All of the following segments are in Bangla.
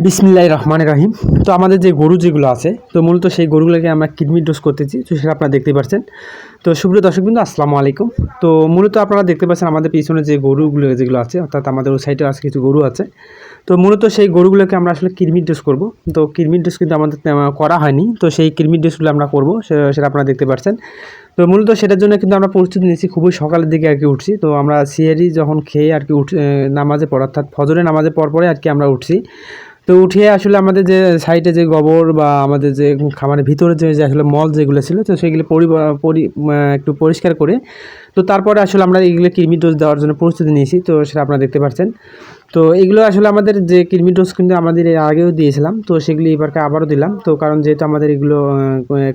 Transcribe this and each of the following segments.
বিসমিল্লাহির রহমানির রহিম। তো আমাদের যে গরু যেগুলো আছে, তো মূলত সেই গরুগুলোকে আমরা কৃমির ডোজ করতেছি, তো সেটা আপনারা দেখতে পাচ্ছেন। তো সুপ্রিয় দর্শকবৃন্দ, আসসালামু আলাইকুম। তো মূলত আপনারা দেখতে পাচ্ছেন আমাদের পিছনে যে গরুগুলো যেগুলো আছে, অর্থাৎ আমাদের ওই সাইডে আছে কিছু গরু আছে। তো মূলত সেই গরুগুলোকে আমরা আসলে কৃমির ডোজ করব। তো কৃমির ডোজ কিন্তু আমাদের করা হয়নি, তো সেই কৃমির ডোজগুলো আমরা করব, সেটা আপনারা দেখতে পাচ্ছেন। তো মূলত সেটার জন্য কিন্তু আমরা প্রস্তুতি নিয়েছি, খুবই সকালের দিকে আর কি উঠছি। তো আমরা সিহারি যখন খেয়ে আর কি নামাজে পড়, অর্থাৎ ফজরের নামাজে পরে আর কি আমরা উঠছি। তো উঠিয়ে আসলে আমাদের যে সাইডে যে গোবর বা আমাদের যে খামারের ভিতরে যে আসলে মল যেগুলো ছিল, তো সেগুলো একটু পরিষ্কার করে, তো তারপরে আসলে আমরা এইগুলো কৃমি ডোজ দেওয়ার জন্য প্রস্তুতি নিয়েছি। তো সেটা আপনারা দেখতে পাচ্ছেন। তো এগুলো আসলে আমাদের যে কৃমি ডোজ কিন্তু আমাদের এর আগেও দিয়েছিলাম, তো সেগুলি এবারকে আবারও দিলাম। তো কারণ যেহেতু আমাদের এগুলো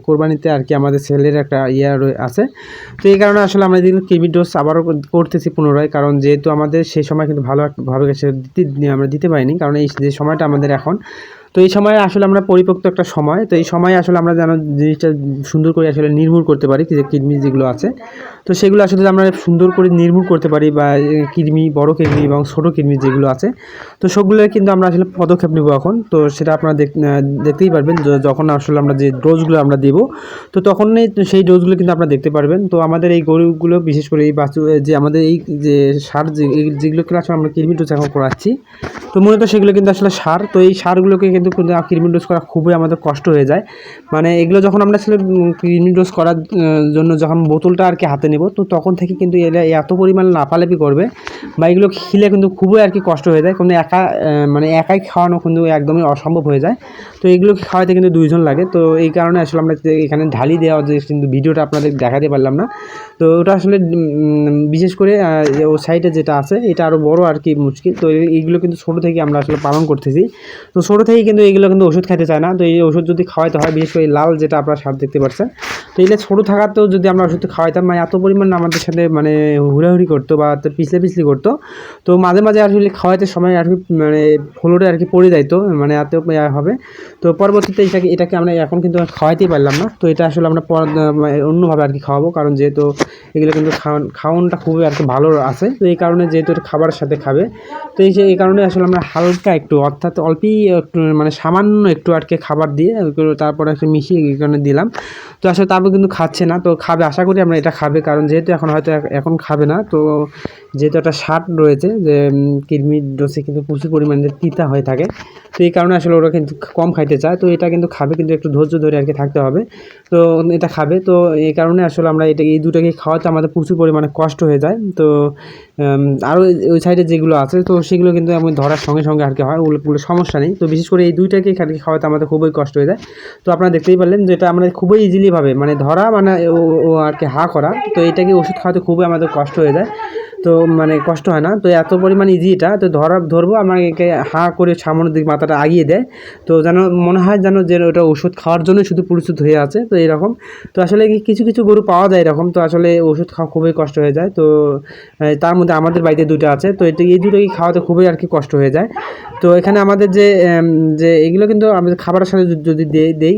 কোরবানিতে আর কি আমাদের সেলের একটা আছে, তো এই কারণে আসলে আমরা এগুলো কৃমি ডোজ আবারও করতেছি পুনরায়। কারণ যেহেতু আমাদের সেই সময় কিন্তু ভালোভাবে আমরা দিতে পারিনি, কারণ এই যে সময়টা আমাদের এখন, তো এই সময় আসলে আমরা পরিপক্ত একটা সময়, তো এই সময় আসলে আমরা যেন জিনিসটা সুন্দর করে আসলে নির্মূল করতে পারি, যে কৃমি যেগুলো আছে, তো সেগুলো আসলে আমরা সুন্দর করে নির্মূল করতে পারি, বা কৃমি, বড় কৃমি এবং ছোটো কৃমি যেগুলো আছে, তো সবগুলো কিন্তু আমরা আসলে পদক্ষেপ নেব এখন। তো সেটা আপনারা দেখতেই পারবেন যখন আসলে আমরা যে ডোজগুলো আমরা দেবো, তো তখনই সেই ডোজগুলো কিন্তু আপনারা দেখতে পারবেন। তো আমাদের এই গরুগুলো, বিশেষ করে এই যে আমাদের এই যে সার যেগুলোকে আসলে আমরা কৃমি ডোজ এখন করাচ্ছি, তো মূলত সেগুলো কিন্তু আসলে সার। তো এই সারগুলোকে কিন্তু কৃমি ডোজ করা খুবই আমাদের কষ্ট হয়ে যায়। মানে এগুলো যখন আমরা আসলে কৃমি ডোজ করার জন্য যখন বোতলটা আর কি হাতে নেব, তো তখন থেকে কিন্তু এরা এত পরিমাণ লাফালাফি করবে, বা এগুলো খেলে কিন্তু খুবই আর কি কষ্ট হয়ে যায়। কোনো একাই খাওয়ানো কিন্তু একদমই অসম্ভব হয়ে যায়। তো এগুলোকে খাওয়াতে কিন্তু দুইজন লাগে। তো এই কারণে আসলে আমরা এখানে ঢালি দেওয়া, যে কিন্তু ভিডিওটা আপনাদের দেখাতে পারলাম না। তো ওটা আসলে বিশেষ করে ও সাইডে যেটা আছে, এটা আরও বড় আর কি মুশকিল। তো এইগুলো কিন্তু ছোটো থেকে আমরা আসলে পালন করতেছি। তো ছোটো থেকেই কিন্তু এইগুলো কিন্তু ওষুধ খাইতে চায় না। তো এই ওষুধ যদি খাওয়াইতে হয়, বিশেষ করে লাল যেটা আপনারা সার দেখতে পাচ্ছেন, তো এগুলো ছোটো থাকাতেও যদি আমরা ওষুধ খাওয়াইতাম, মানে এত পরিমাণ আমাদের সাথে মানে হুড়াহুড়ি করতো বা পিছলি করতো। তো মাঝে মাঝে আসলে খাওয়াইতে সময় আর কি মানে ফ্লোরে আর কি পড়ে যাইতো, মানে এত হবে। তো পরবর্তীতে এটাকে আমরা এখন কিন্তু খাওয়াইতেই পারলাম না। তো এটা আসলে আমরা অন্যভাবে আর কি খাওয়াবো, কারণ যেহেতু এগুলো কিন্তু খাওয়ানটা খুবই আর কি ভালো আছে। তো এই কারণে যেহেতু এটা খাবারের সাথে খাবে, তো এই কারণে আসলে আমরা হালকা একটু, অর্থাৎ অল্পই একটু, মানে সামান্য একটু আর কি খাবার দিয়ে তারপরে একটু মিশিয়ে এই কারণে দিলাম। তো আসলে তারপর কিন্তু খাচ্ছে না। তো খাবে, আশা করি আমরা এটা খাবে, কারণ যেহেতু এখন খাবে না। তো যেহেতু একটা স্বাদ রয়েছে যে কৃমির ডোজে কিন্তু প্রচুর পরিমাণে তিতা হয়ে থাকে, তো এই কারণে আসলে ওরা কিন্তু কম খাইতে চায়। তো এটা কিন্তু খাবে, কিন্তু একটু ধৈর্য ধরে আর কি থাকতে হবে। তো এটা খাবে। তো এই কারণে আসলে আমরা এই দুটোকে খাওয়াতে আমাদের প্রচুর পরিমাণে কষ্ট হয়ে যায়। তো আরও ওই সাইডে যেগুলো আছে, তো সেগুলো কিন্তু আমি ধরার সঙ্গে সঙ্গে আর কি হয়, ওগুলো সমস্যা নেই। তো বিশেষ করে এই দুইটাকে আর কি খাওয়াতে আমাদের খুবই কষ্ট হয়ে যায়। তো আপনারা দেখতেই পারলেন যে এটা আমরা খুবই ইজিলিভাবে মানে ধরা, মানে ও আর কি করা। তো এটাকে ওষুধ খাওয়াতে খুবই আমাদের কষ্ট হয়ে যায়। তো মানে কষ্ট হয় না, তো এত পরিমাণ ইজি এটা। তো ধরবো, আমাকে করে সামনের দিকে মাথাটা আগিয়ে দেয়, তো যেন মনে হয় যেন যে ওটা ওষুধ খাওয়ার জন্য শুধু প্রস্তুত হয়ে আছে। তো এরকম, তো আসলে কিছু কিছু গরু পাওয়া যায় এরকম। তো আসলে ওষুধ খাওয়া খুবই কষ্ট হয়ে যায়। তো তার মধ্যে আমাদের বাড়িতে দুটো আছে, তো এই দুটোকে খাওয়াতে খুবই আর কি কষ্ট হয়ে যায়। তো এখানে আমাদের যে এগুলো কিন্তু আমাদের খাবারের সাথে যদি দেই